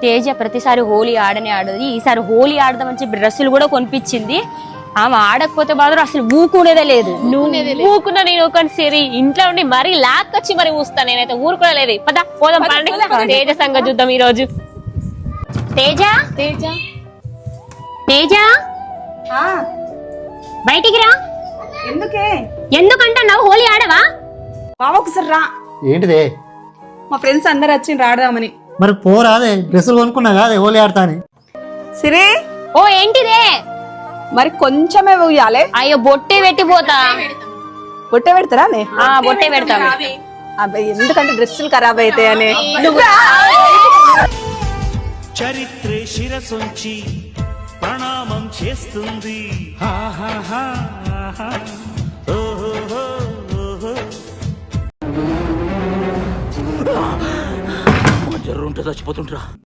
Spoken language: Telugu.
తేజ ప్రతిసారి హోలీ ఆడనే ఆడదు, ఈసారి హోలీ ఆడదామని చెప్పి డ్రెస్సులు కూడా కొనిపించింది. ఆమె ఆడకపోతే మాత్రం అసలు ఊకునేదే లేదు. ఊకున్నా నేను ఒక సరి ఇంట్లో ఉండి మరీ లాక్కొచ్చి మరి ఊస్తాను. నేనైతే ఊరుకునే లేదు. పద పోదాం పండి. తేజ సంగతి చూద్దాం ఈ రోజు. తేజ తేజ తేజ బయటికి రా. ఎందుకే? ఎందుకంటున్నావు? హోలీ ఆడవా? బావ ఒకసారి రా. ఏంటిదే? మా ఫ్రెండ్స్ అందరు వచ్చి ఆడదామని. మరి పోరాదే, డ్రెస్సులు కొనుక్కున్నా కాదే హోలీ ఆడతా అని. సిరే ఓ ఏంటిదే? మరి కొంచెమే పోయాలే. అయ్యో బొట్టే పెట్టిపోతా. బొట్టే పెడతారా నే? బొట్టే పెడతాను. అబ్బాయి ఎందుకంటే డ్రెస్సులు ఖరాబ్ అవుతాయని. చరిత్రే శిరసొంచి ప్రణామం చేస్తుంది. జర్రుంటే చచ్చిపోతుంటరా.